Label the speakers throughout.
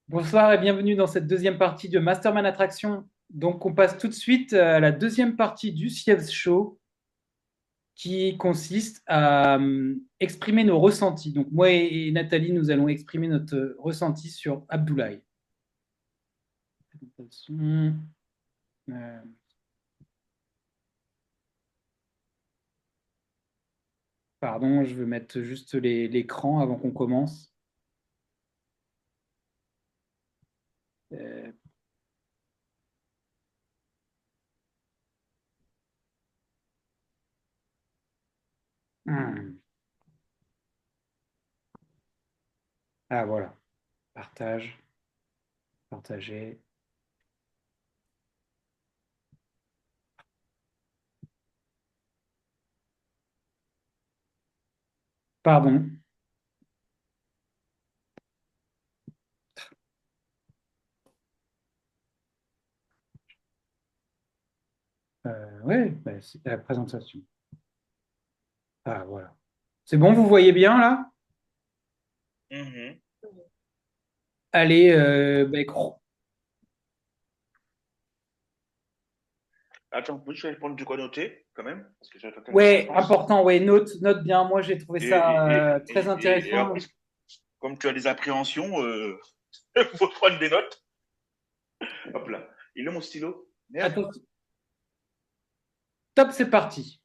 Speaker 1: Bonsoir et bienvenue dans cette deuxième partie de Mastermind Attraction. Donc, on passe tout de suite à la deuxième partie du CF Show qui consiste à exprimer nos ressentis. Donc, moi et Nathalie, nous allons exprimer notre ressenti sur Abdoulaye. Euh, Pardon, je veux mettre juste l'écran avant qu'on commence. Euh, hmm. Ah, voilà. Partage, partager. Pardon. Ouais, bah, c'est la présentation. Ah, voilà. C'est bon, vous voyez bien là?
Speaker 2: Mhm.
Speaker 1: Allez, bah,
Speaker 2: Attends, oui, je vais prendre du quoi noter, quand même, parce que j'ai quelqu'un de
Speaker 1: ouais,
Speaker 2: confiance.
Speaker 1: important, ouais, note bien. Moi, j'ai trouvé
Speaker 2: Et, et,
Speaker 1: ça
Speaker 2: et,
Speaker 1: très
Speaker 2: et en
Speaker 1: intéressant.
Speaker 2: plus, comme tu as des appréhensions, il faut prendre des notes. Hop là. Il est mon stylo. Merde,
Speaker 1: Attends, top, c'est parti.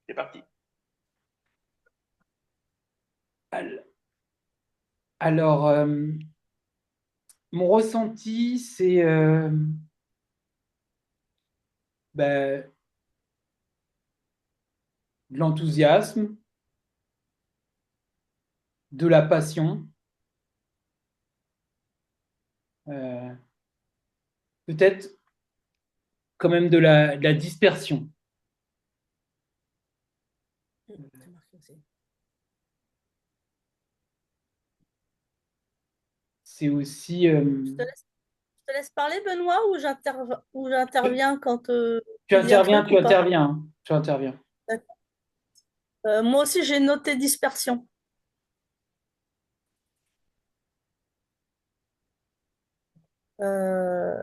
Speaker 2: c'est parti.
Speaker 1: Al- Alors, mon ressenti, c'est bah, de l'enthousiasme, de la passion, euh, peut-être quand même de la dispersion.
Speaker 3: Ça marche aussi.
Speaker 1: C'est aussi.
Speaker 3: Je te laisse parler, Benoît, ou j'interviens quand
Speaker 1: Tu
Speaker 3: tu dis un
Speaker 1: interviens,
Speaker 3: truc
Speaker 1: tu
Speaker 3: ou pas?
Speaker 1: interviens, hein, tu interviens.
Speaker 3: D'accord. Moi aussi, j'ai noté dispersion. Euh,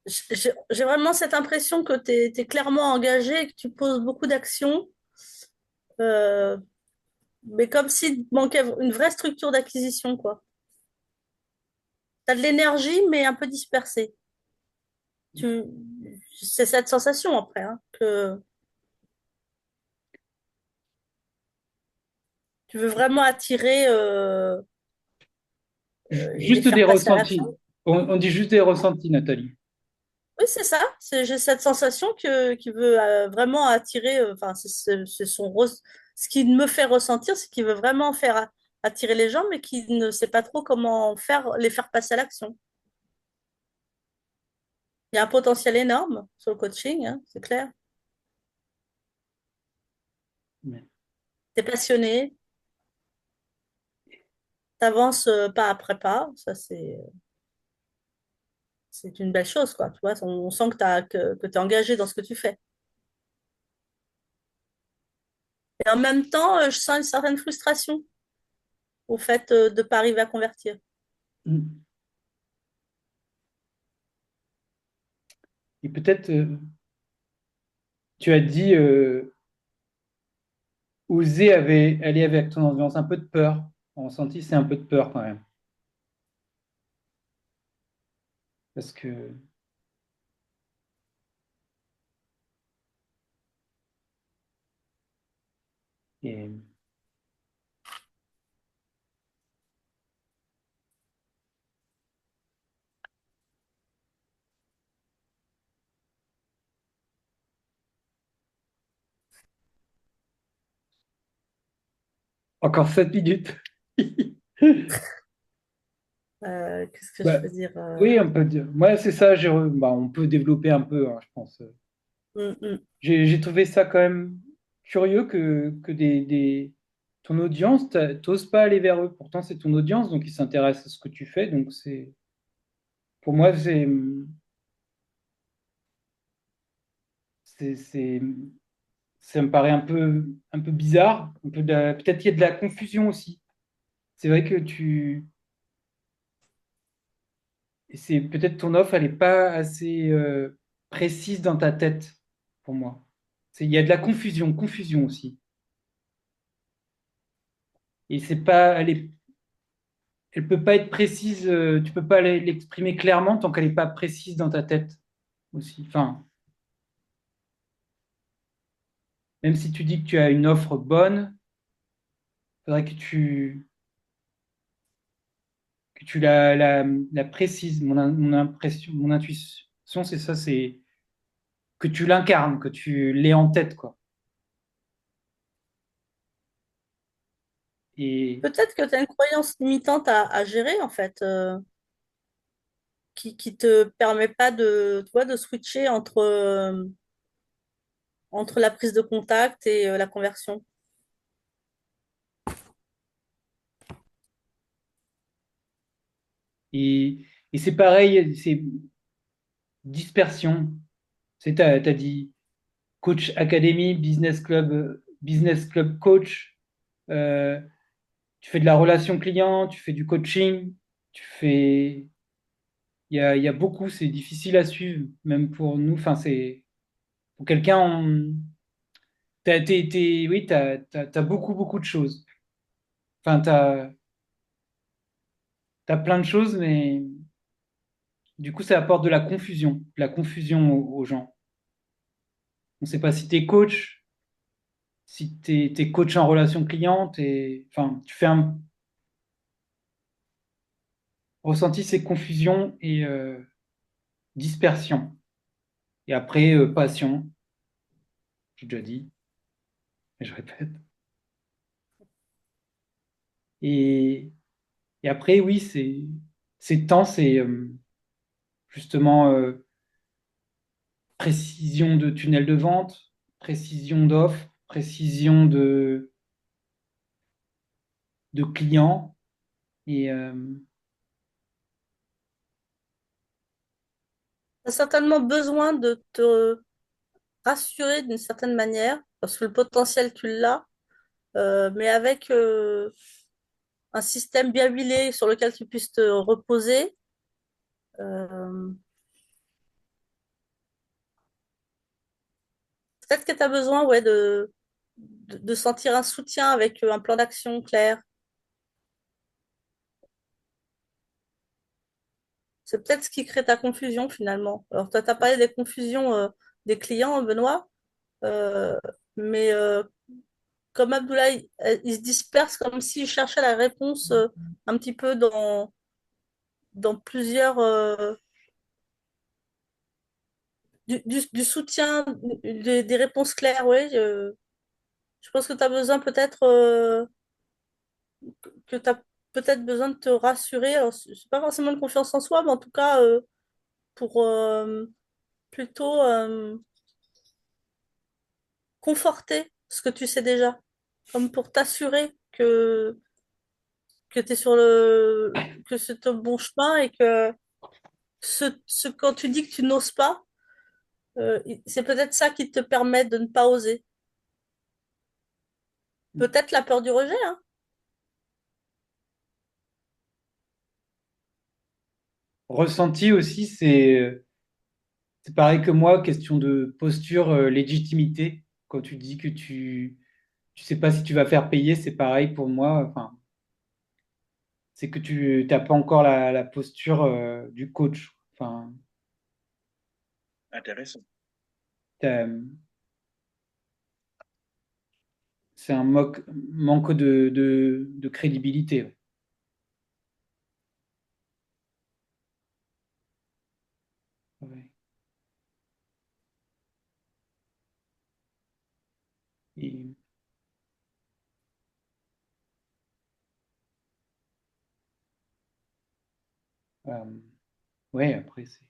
Speaker 3: j'ai vraiment cette impression que tu es clairement engagé et que tu poses beaucoup d'actions, euh, mais comme s'il manquait une vraie structure d'acquisition, quoi. Tu as de l'énergie, mais un peu dispersée. Tu... C'est cette sensation après, hein, que tu veux vraiment attirer et les
Speaker 1: Juste des
Speaker 3: faire passer à l'action.
Speaker 1: ressentis. On dit juste des ressentis, Nathalie.
Speaker 3: Oui, c'est ça. J'ai cette sensation qu'il veut vraiment attirer. Enfin, c'est ce qui me fait ressentir, c'est qu'il veut vraiment faire attirer les gens, mais qu'il ne sait pas trop comment les faire passer à l'action. Il y a un potentiel énorme sur le coaching, hein, c'est clair. Tu es passionné, tu avances pas après pas. Ça, c'est une belle chose, quoi. Tu vois, on sent que tu es engagé dans ce que tu fais. Et en même temps, je sens une certaine frustration au fait de ne pas arriver à convertir.
Speaker 1: Et peut-être, tu as dit, oser aller avec ton ambiance, un peu de peur. On ressenti, c'est un peu de peur quand même. Parce que, et encore 7 minutes.
Speaker 3: Qu'est-ce que je
Speaker 1: Bah,
Speaker 3: peux dire
Speaker 1: oui, on peut dire. Ouais, c'est ça. Bah, on peut développer un peu, hein, je pense.
Speaker 3: mm, mm.
Speaker 1: J'ai trouvé ça quand même curieux que ton audience, t'oses pas aller vers eux. Pourtant, c'est ton audience, donc ils s'intéressent à ce que tu fais. Donc, pour moi, c'est, c'est, ça me paraît un peu bizarre. Peut-être qu'il y a de la confusion aussi. c'est vrai que c'est peut-être ton offre, elle n'est pas assez précise dans ta tête pour moi. Il y a de la confusion aussi. Et c'est pas, elle peut pas être précise, tu peux pas l'exprimer clairement tant qu'elle n'est pas précise dans ta tête aussi. Enfin, même si tu dis que tu as une offre bonne, il faudrait que tu la précises. Mon impression, mon intuition, c'est ça, c'est que tu l'incarnes, que tu l'aies en tête, quoi. Et,
Speaker 3: Peut-être que tu as une croyance limitante à gérer, en fait, qui te permet pas de, tu vois, de switcher entre la prise de contact et la conversion.
Speaker 1: et, et c'est pareil, c'est dispersion. Tu as dit coach academy, business club coach. euh, Tu fais de la relation client, tu fais du coaching, tu fais. Il y a beaucoup, c'est difficile à suivre, même pour nous. Enfin, c'est pour quelqu'un, oui, t'as beaucoup de choses. Enfin, t'as plein de choses, mais du coup, ça apporte de la confusion aux gens. On ne sait pas si tu es coach, si tu es coach en relation client, enfin, tu fais un ressenti, c'est confusion et dispersion. Et après, passion, j'ai déjà dit, mais je répète. Et, et après, oui, c'est temps, c'est justement précision de tunnel de vente, précision d'offre, précision de clients. Et
Speaker 3: Tu as certainement besoin de te rassurer d'une certaine manière, parce que le potentiel, tu l'as, mais avec un système bien huilé sur lequel tu puisses te reposer. euh, Peut-être que tu as besoin, ouais, de sentir un soutien avec un plan d'action clair. C'est peut-être ce qui crée ta confusion finalement. Alors, toi, tu as parlé des confusions des clients, Benoît, euh, mais comme Abdoulaye, il se disperse comme s'il cherchait la réponse un petit peu dans plusieurs, du soutien, des réponses claires, oui. Je pense que tu as besoin peut-être que tu as peut-être besoin de te rassurer. Alors, c'est pas forcément une confiance en soi, mais en tout cas, pour plutôt conforter ce que tu sais déjà, comme pour t'assurer que tu es sur que c'est au bon chemin et que quand tu dis que tu n'oses pas, c'est peut-être ça qui te permet de ne pas oser. Peut-être la peur du rejet, hein.
Speaker 1: ressenti aussi, c'est pareil que moi, question de posture, légitimité. Quand tu dis que tu sais pas si tu vas faire payer, c'est pareil pour moi. Enfin, c'est que tu n'as pas encore la posture du coach. Enfin,
Speaker 2: Intéressant.
Speaker 1: t'as- c'est un manque de crédibilité. Ouais. Et, ouais, après, c'est.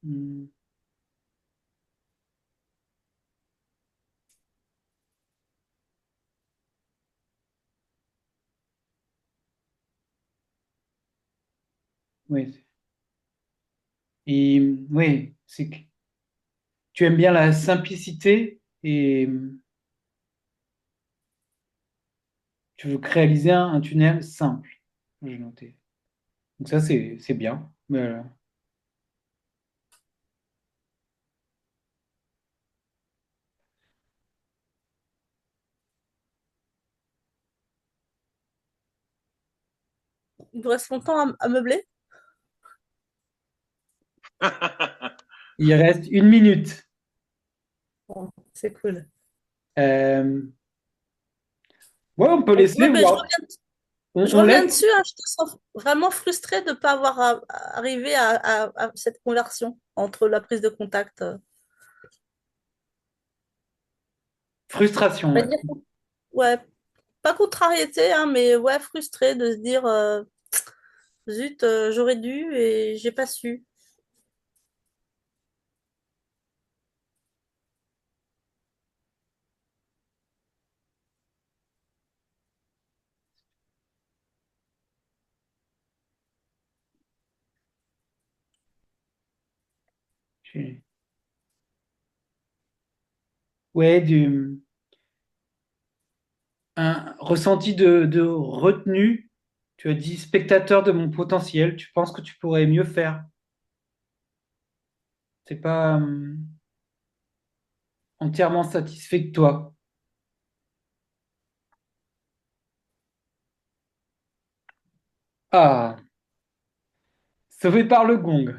Speaker 1: Hmm, ouais. Et ouais, tu aimes bien la simplicité et tu veux réaliser un tunnel simple. J'ai noté. Donc ça, c'est bien.
Speaker 3: Il vous reste longtemps à meubler?
Speaker 1: Il reste 1 minute.
Speaker 3: Bon, c'est cool.
Speaker 1: Euh, ouais, on peut laisser
Speaker 3: Ouais,
Speaker 1: ou
Speaker 3: mais je
Speaker 1: on
Speaker 3: reviens
Speaker 1: laisse.
Speaker 3: dessus, hein, je te sens vraiment frustrée de ne pas avoir arrivé à cette conversion entre la prise de contact.
Speaker 1: Frustration,
Speaker 3: On va
Speaker 1: ouais.
Speaker 3: dire, ouais, pas contrariété, hein, mais ouais, frustrée de se dire zut, j'aurais dû et j'ai pas su.
Speaker 1: J'ai- Ouais, un ressenti de retenue. Tu as dit spectateur de mon potentiel. Tu penses que tu pourrais mieux faire. C'est pas entièrement satisfait de toi. Ah, sauvé par le gong.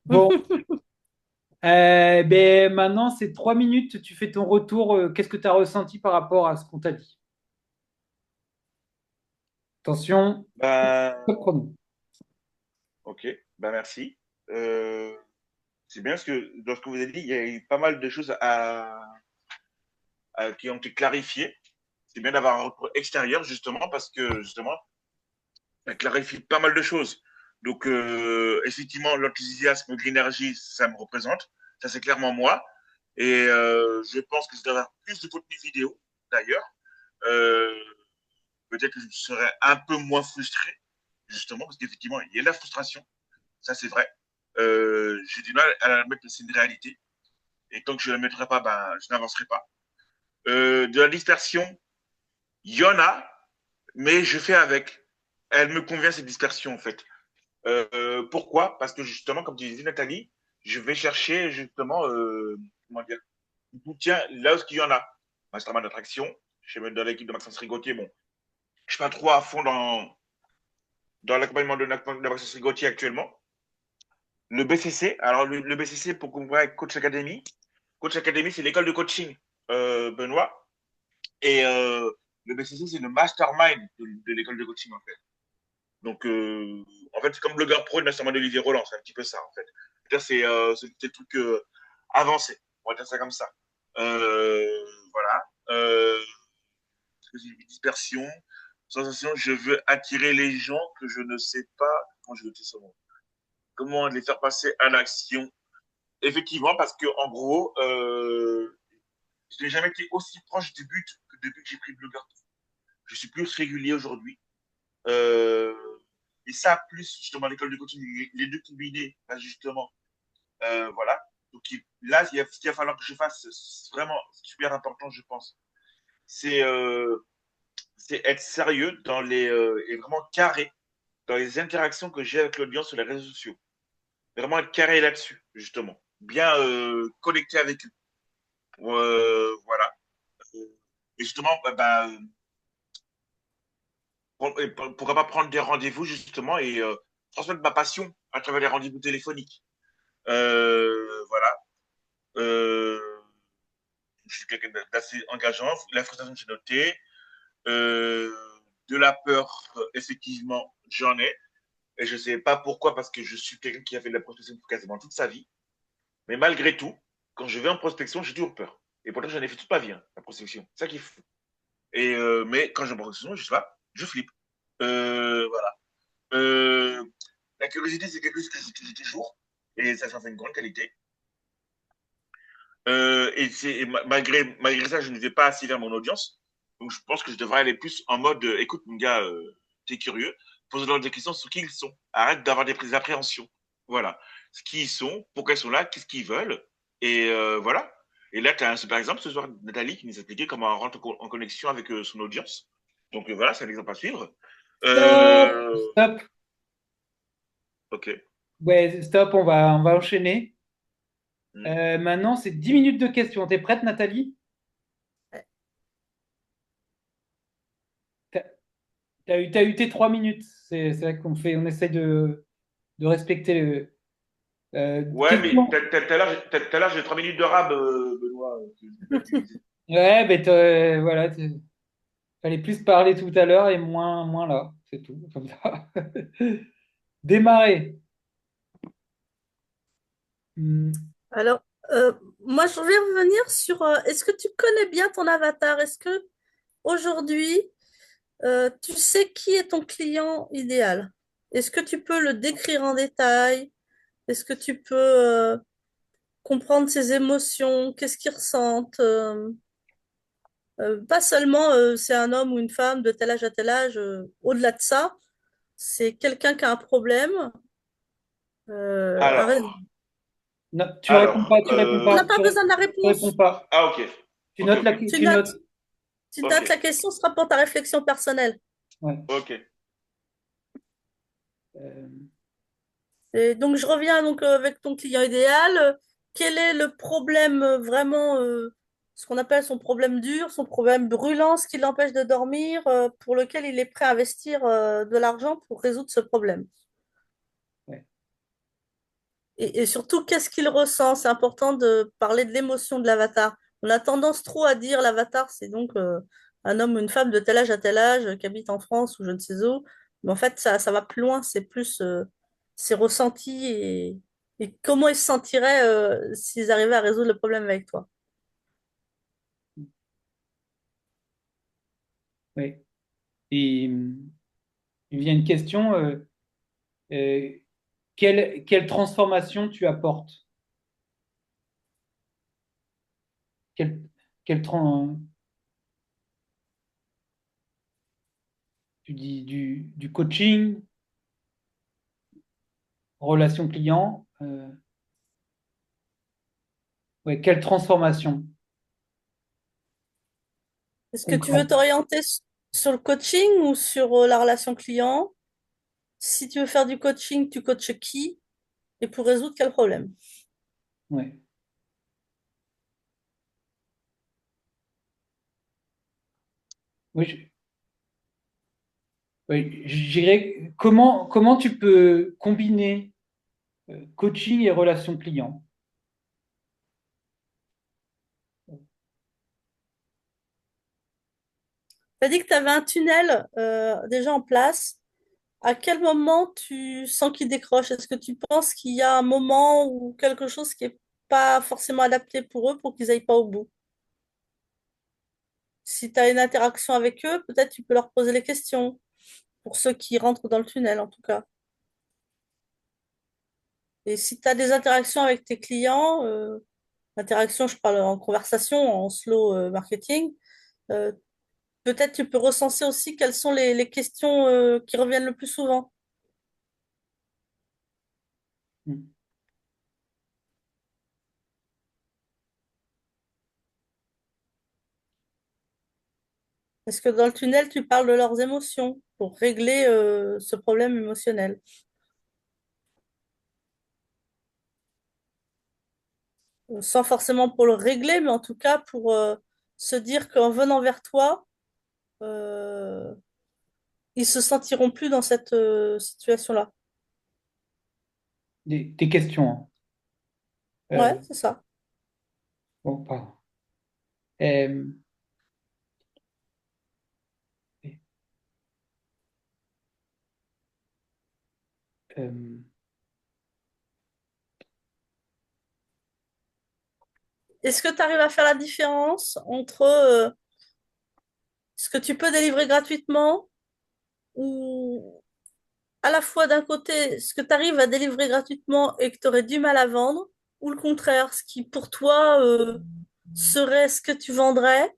Speaker 1: Bon, ben maintenant c'est 3 minutes. Tu fais ton retour. Qu'est-ce que tu as ressenti par rapport à ce qu'on t'a dit? Attention,
Speaker 2: Ben,
Speaker 1: top chrono.
Speaker 2: ok, ben merci. C'est bien parce que dans ce que vous avez dit, il y a eu pas mal de choses qui ont été clarifiées. C'est bien d'avoir un retour extérieur, justement, parce que, justement, ça clarifie pas mal de choses. Donc, effectivement, l'enthousiasme, l'énergie, ça me représente. Ça, c'est clairement moi. Et je pense que je devrais avoir plus de contenu vidéo, d'ailleurs. Euh, Peut-être que je serais un peu moins frustré, justement, parce qu'effectivement, il y a de la frustration. Ça, c'est vrai. J'ai du mal à la mettre, c'est une réalité. Et tant que je ne la mettrai pas, ben, je n'avancerai pas. De la dispersion, il y en a, mais je fais avec. Elle me convient, cette dispersion, en fait. Pourquoi? Parce que justement, comme tu disais, Nathalie, je vais chercher justement, comment dire, tiens, là où il y en a. Mastermind d'attraction, je suis dans l'équipe de Maxence Rigotier. Bon, je suis pas trop à fond dans l'accompagnement de Maxence Rigotier actuellement. Le BCC, alors le BCC, pour qu'on voit avec Coach Academy. Coach Academy, c'est l'école de coaching, Benoît. Et le BCC, c'est le mastermind de l'école de coaching, en fait. Donc, en fait, c'est comme blogueur pro et mastermind d'Olivier Roland, c'est un petit peu ça, en fait. C'est des trucs avancés, on va dire ça comme ça. Voilà. Dispersion, sensation, je veux attirer les gens que je ne sais pas comment je veux dire ce mot. Comment les faire passer à l'action. Effectivement, parce que en gros, je n'ai jamais été aussi proche du but que depuis que j'ai pris blogueur. Je suis plus régulier aujourd'hui. Euh, et ça, plus justement l'école de coaching, les deux combinés, ben justement, voilà. Donc là, ce qu'il va falloir que je fasse, c'est vraiment super important, je pense. C'est être sérieux et vraiment carré dans les interactions que j'ai avec l'audience sur les réseaux sociaux. Vraiment être carré là-dessus, justement. Bien connecté avec eux. Voilà. Et justement, pourquoi pas prendre des rendez-vous, justement, et transmettre ma passion à travers les rendez-vous téléphoniques. Voilà. Euh, je suis quelqu'un d'assez engageant. La frustration, j'ai noté. Euh, de la peur, effectivement, j'en ai. Et je ne sais pas pourquoi, parce que je suis quelqu'un qui a fait de la prospection pour quasiment toute sa vie. Mais malgré tout, quand je vais en prospection, j'ai toujours peur. Et pourtant, j'en ai fait toute ma vie, hein, la prospection. C'est ça qui est fou. Et, mais quand je me prospection, je sais pas, je flippe. Voilà. Euh, la curiosité, c'est quelque chose que j'ai toujours. Et ça fait une grande qualité. Malgré ça, je ne vais pas assez vers mon audience. Donc, je pense que je devrais aller plus en mode écoute, mon gars, t'es curieux, pose-leur des questions sur qui ils sont. Arrête d'avoir des prises d'appréhension. Voilà. Ce qui ils sont, pourquoi ils sont là, qu'est-ce qu'ils veulent. Et voilà. Et là, tu as un super exemple ce soir, Nathalie, qui nous a expliqué comment on rentre en connexion avec son audience. Donc voilà, c'est un exemple à suivre.
Speaker 1: Stop,
Speaker 2: Euh,
Speaker 1: stop.
Speaker 2: ok.
Speaker 1: Ouais, stop, on va enchaîner.
Speaker 2: Hmm.
Speaker 1: Maintenant, c'est 10 minutes de questions. T'es prête, Nathalie? T'as, t'as eu tes 3 minutes. C'est vrai on essaie de respecter
Speaker 2: Ouais, mais
Speaker 1: question.
Speaker 2: tout à l'heure, j'ai 3 minutes de rab, Benoît, que je vais utiliser.
Speaker 1: Ouais, ben voilà, fallait plus parler tout à l'heure et moins là. C'est tout, comme ça. Démarrer. Hmm,
Speaker 3: Alors, moi, je vais revenir sur, est-ce que tu connais bien ton avatar? Est-ce que aujourd'hui, tu sais qui est ton client idéal? Est-ce que tu peux le décrire en détail? Est-ce que tu peux, comprendre ses émotions? Qu'est-ce qu'il ressent? Pas seulement, c'est un homme ou une femme de tel âge à tel âge. Au-delà de ça, c'est quelqu'un qui a un problème. Arrête.
Speaker 2: Alors,
Speaker 1: non, tu réponds
Speaker 2: alors,
Speaker 1: pas, tu réponds
Speaker 3: On n'a
Speaker 1: pas,
Speaker 3: pas besoin de la
Speaker 1: tu réponds
Speaker 3: réponse.
Speaker 1: pas.
Speaker 2: ah, ok.
Speaker 1: Tu
Speaker 2: Ok,
Speaker 1: notes
Speaker 2: ok.
Speaker 3: Tu
Speaker 1: tu
Speaker 3: notes.
Speaker 1: notes.
Speaker 3: Tu
Speaker 2: Ok,
Speaker 3: notes, la question sera pour ta réflexion personnelle.
Speaker 1: Ouais.
Speaker 2: ok.
Speaker 1: Euh,
Speaker 3: Et donc, je reviens donc avec ton client idéal. Quel est le problème vraiment, ce qu'on appelle son problème dur, son problème brûlant, ce qui l'empêche de dormir, pour lequel il est prêt à investir de l'argent pour résoudre ce problème?
Speaker 1: ouais.
Speaker 3: Et surtout, qu'est-ce qu'il ressent? C'est important de parler de l'émotion de l'avatar. On a tendance trop à dire l'avatar, c'est donc un homme ou une femme de tel âge à tel âge qui habite en France ou je ne sais où. Mais en fait, ça va plus loin, c'est plus ses ressentis et comment ils se sentiraient s'ils arrivaient à résoudre le problème avec toi.
Speaker 1: Ouais. Et il vient une question, euh, quelle transformation tu apportes? Quelle, quelle tran- Tu dis du coaching, relation client, ouais, quelle transformation
Speaker 3: Est-ce que tu veux
Speaker 1: concrète?
Speaker 3: t'orienter sur le coaching ou sur la relation client? Si tu veux faire du coaching, tu coaches qui et pour résoudre quel problème?
Speaker 1: Ouais. Oui, je dirais comment tu peux combiner coaching et relation client?
Speaker 3: Tu as dit que tu avais un tunnel déjà en place. À quel moment tu sens qu'il décroche? Est-ce que tu penses qu'il y a un moment ou quelque chose qui n'est pas forcément adapté pour eux pour qu'ils aillent pas au bout? Si tu as une interaction avec eux, peut-être tu peux leur poser les questions, pour ceux qui rentrent dans le tunnel en tout cas. Et si tu as des interactions avec tes clients, interaction, je parle en conversation, en slow marketing, euh, peut-être tu peux recenser aussi quelles sont les questions qui reviennent le plus souvent.
Speaker 1: Hmm.
Speaker 3: Est-ce que dans le tunnel, tu parles de leurs émotions pour régler ce problème émotionnel? Sans forcément pour le régler, mais en tout cas pour se dire qu'en venant vers toi, euh, ils se sentiront plus dans cette situation-là.
Speaker 1: Des questions, hein.
Speaker 3: Ouais,
Speaker 1: Euh,
Speaker 3: c'est ça.
Speaker 1: bon, pardon. Euh, euh,
Speaker 3: Est-ce que tu arrives à faire la différence entre ce que tu peux délivrer gratuitement ou à la fois d'un côté ce que tu arrives à délivrer gratuitement et que tu aurais du mal à vendre, ou le contraire, ce qui pour toi serait ce que tu vendrais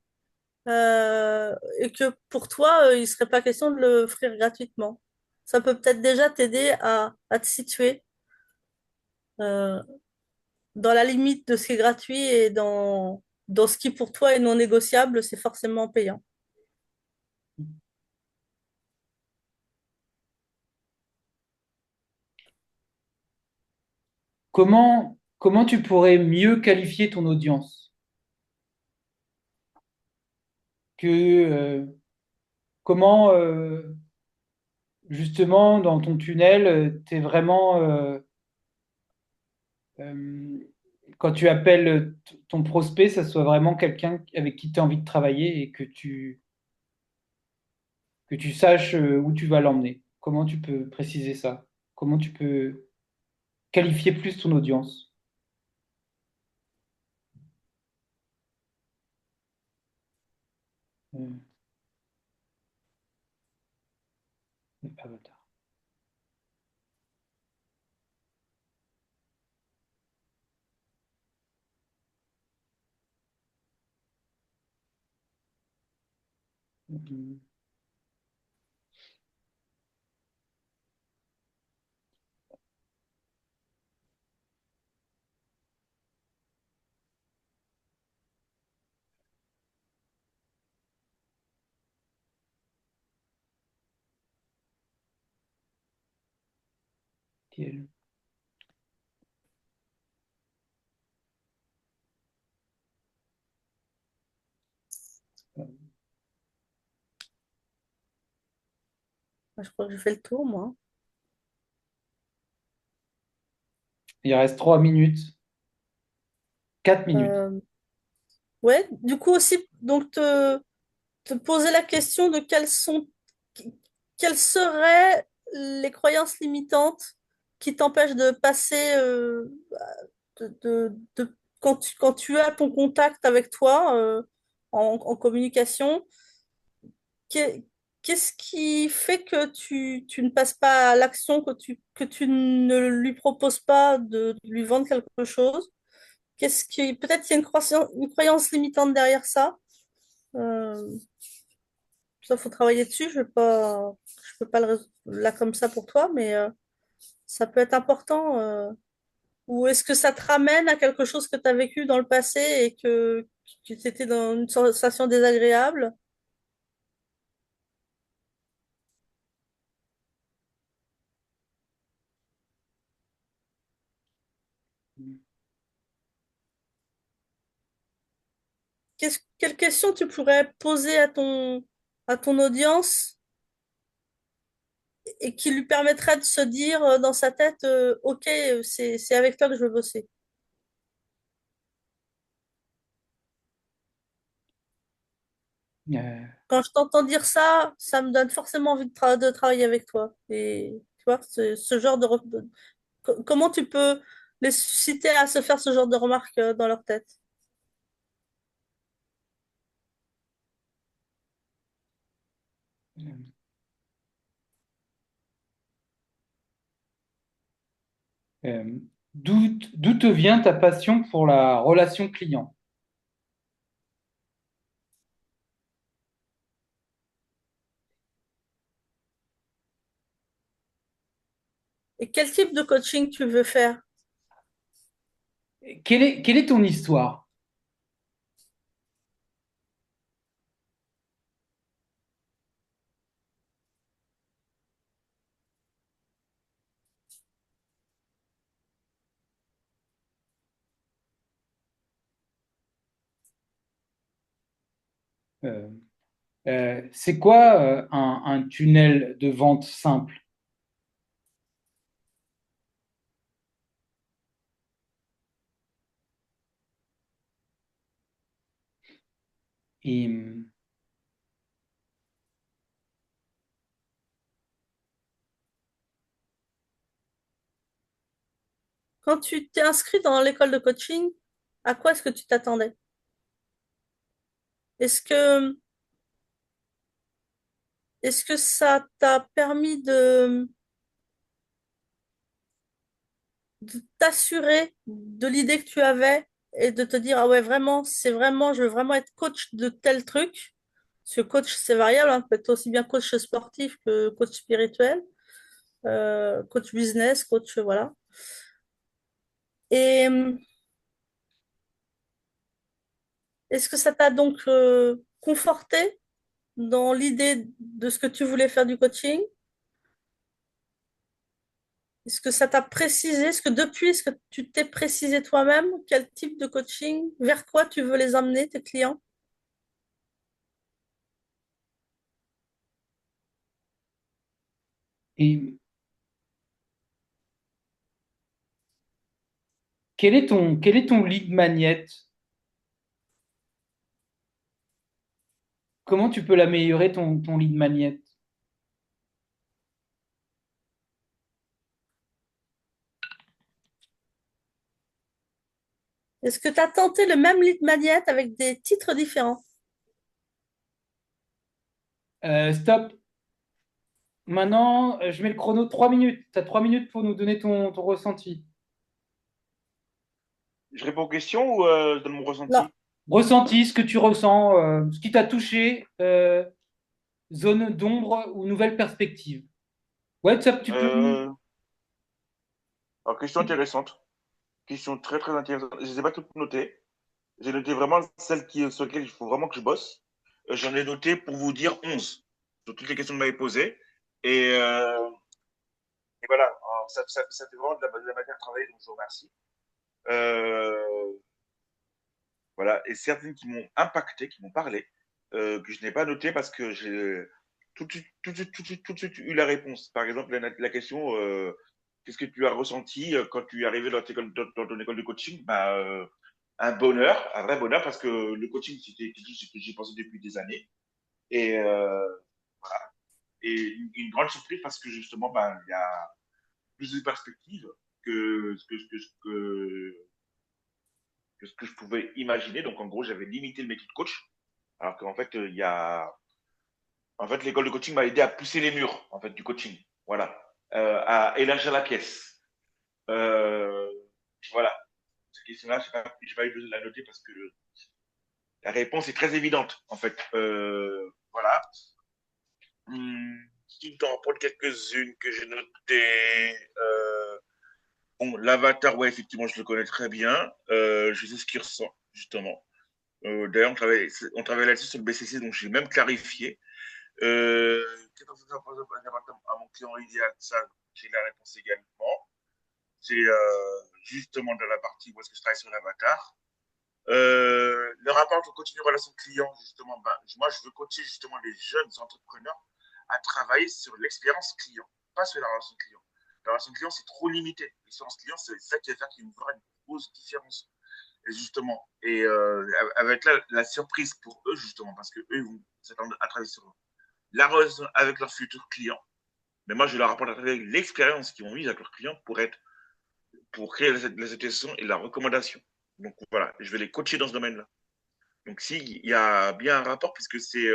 Speaker 3: et que pour toi, il ne serait pas question de le offrir gratuitement. Ça peut peut-être déjà t'aider à te situer. Euh, dans la limite de ce qui est gratuit et dans ce qui pour toi est non négociable, c'est forcément payant.
Speaker 1: Comment tu pourrais mieux qualifier ton audience que comment justement dans ton tunnel, tu es vraiment euh, quand tu appelles ton prospect, ça soit vraiment quelqu'un avec qui tu as envie de travailler et que tu saches où tu vas l'emmener. Comment tu peux préciser ça? Comment tu peux qualifier plus ton audience? Euh, Avatar.
Speaker 3: Je crois que je fais le tour, moi.
Speaker 1: Il reste 3 minutes, 4 minutes.
Speaker 3: Euh, ouais, du coup aussi, donc te poser la question de quelles seraient les croyances limitantes qui t'empêchent de passer quand tu as ton contact avec toi en communication, qu'est- qu'est-ce qui fait que tu ne passes pas à l'action, que tu ne lui proposes pas de lui vendre quelque chose? Peut-être qu'il y a une croyance limitante derrière ça. Euh, Ça, faut travailler dessus. Je peux pas le résoudre là comme ça pour toi, mais ça peut être important. Ou est-ce que ça te ramène à quelque chose que tu as vécu dans le passé et que tu étais dans une sensation désagréable? Quelle question tu pourrais poser à ton audience et qui lui permettrait de se dire dans sa tête, OK, c'est avec toi que je veux bosser.
Speaker 1: Euh,
Speaker 3: Quand je t'entends dire ça, ça me donne forcément envie de travailler avec toi. Et tu vois, ce genre comment tu peux les susciter à se faire ce genre de remarques dans leur tête?
Speaker 1: euh, d'où te vient ta passion pour la relation client?
Speaker 3: Et quel type de coaching tu veux faire?
Speaker 1: Quelle est ton histoire? Euh, c'est quoi un tunnel de vente simple? Et,
Speaker 3: Quand tu t'es inscrit dans l'école de coaching, à quoi est-ce que tu t'attendais? Est-ce que, est-ce que ça t'a permis de t'assurer de l'idée que tu avais et de te dire, ah ouais, vraiment, je veux vraiment être coach de tel truc. Parce que coach, c'est variable, hein, peut être aussi bien coach sportif que coach spirituel, coach business, coach, voilà. Et Est-ce que ça t'a donc conforté dans l'idée de ce que tu voulais faire du coaching? Est-ce que ça t'a précisé? Est-ce que tu t'es précisé toi-même quel type de coaching, vers quoi tu veux les amener, tes clients?
Speaker 1: Et quel est ton lead magnet? Comment tu peux l'améliorer, ton lead magnet?
Speaker 3: Est-ce que tu as tenté le même lead magnet avec des titres différents?
Speaker 1: Stop. Maintenant, je mets le chrono 3 minutes. Tu as 3 minutes pour nous donner ton ressenti.
Speaker 2: Je réponds aux questions ou je donne mon
Speaker 3: Non.
Speaker 2: ressenti?
Speaker 1: Ressenti, ce que tu ressens, ce qui t'a touché, zone d'ombre ou nouvelle perspective. Ouais, ça, tu peux.
Speaker 2: Euh, alors, question intéressante. Question très très intéressante. Je ne les ai pas toutes notées. J'ai noté vraiment celles sur lesquelles il faut vraiment que je bosse. J'en ai noté pour vous dire 11 sur toutes les questions que vous m'avez posées. Et, euh, et voilà, alors, ça fait vraiment de la matière à travailler, donc je vous remercie. Euh, voilà, et certaines qui m'ont impacté, qui m'ont parlé, que je n'ai pas noté parce que j'ai tout de suite eu la réponse. Par exemple, la question qu'est-ce que tu as ressenti quand tu es arrivé dans ton école de coaching? Bah, un bonheur, un vrai bonheur, parce que le coaching, c'était quelque chose que j'ai pensé depuis des années. Et, voilà. Et une grande surprise parce que justement, bah, il y a plus de perspectives que, que ce que je pouvais imaginer. Donc, en gros, j'avais limité le métier de coach. Alors qu'en fait, il y a. En fait, l'école de coaching m'a aidé à pousser les murs en fait, du coaching. Voilà. À élargir la pièce. Euh, voilà. Cette question-là, je n'ai pas eu besoin de la noter parce que la réponse est très évidente, en fait. Voilà. Si je t'en reprendre quelques-unes que j'ai notées. Bon, l'avatar, ouais, effectivement, je le connais très bien. Je sais ce qu'il ressent, justement. D'ailleurs, on travaille là-dessus sur le BCC, donc j'ai même clarifié. Euh, 14 heures à mon client idéal, ça, j'ai la réponse également. C'est justement dans la partie où est-ce que je travaille sur l'avatar. Le rapport entre coaching et relation client, justement, ben, moi, je veux coacher justement les jeunes entrepreneurs à travailler sur l'expérience client, pas sur la relation client. La relation client, c'est trop limité. L'expérience client, c'est ça qui va faire qu'il y aura une grosse différence. Et justement, avec la surprise pour eux, justement, parce que eux vont s'attendre à travailler sur la relation avec leurs futurs clients. Mais moi, je leur apporte à travers l'expérience qu'ils ont mise avec leurs clients pour créer la satisfaction et la recommandation. Donc voilà, je vais les coacher dans ce domaine-là. Donc si, il y a bien un rapport puisque c'est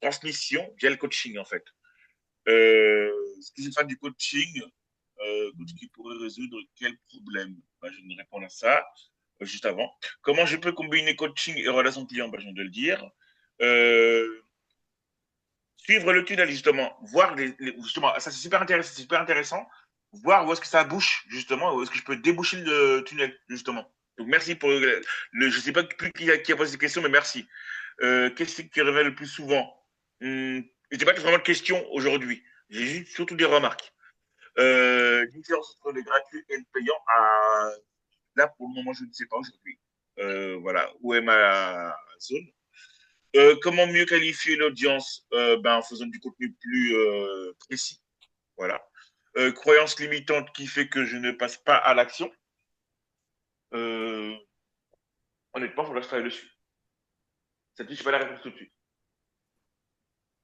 Speaker 2: transmission via le coaching en fait. Ce que je faire du coaching, coach qui pourrait résoudre quel problème? Ben, je vais répondre à ça juste avant. Comment je peux combiner coaching et relation client? Ben, je viens de le dire. Euh, Suivre le tunnel, justement, voir justement, ça c'est super intéressant, voir où est-ce que ça bouche, justement, où est-ce que je peux déboucher le tunnel, justement. Donc merci pour je sais pas plus qui a posé cette question, mais merci. Qu'est-ce qui revient le plus souvent? Je n'ai pas vraiment de questions aujourd'hui. J'ai juste surtout des remarques. Différence entre le gratuit et le payant. Là, pour le moment, je ne sais pas aujourd'hui. Voilà, où est ma zone? Comment mieux qualifier l'audience? Ben, en faisant du contenu plus précis. Voilà. Croyance limitante qui fait que je ne passe pas à l'action. Euh, Honnêtement, il faudra que je travaille dessus. Ça je n'ai pas la réponse tout de suite.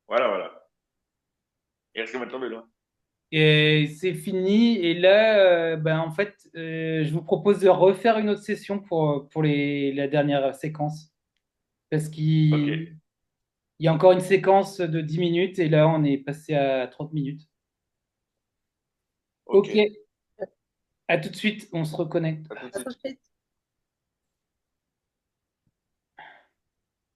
Speaker 2: Voilà, voilà. Il reste que maintenant, mais loin.
Speaker 1: Et c'est fini. Et là, ben, en fait, je vous propose de refaire une autre session pour la dernière séquence. Parce
Speaker 2: Ok,
Speaker 1: il y a encore une séquence de 10 minutes et là, on est passé à 30 minutes.
Speaker 2: ok.
Speaker 1: Ok, à tout de suite, on se reconnecte.
Speaker 2: À tout de
Speaker 3: À tout de
Speaker 2: suite.
Speaker 3: suite.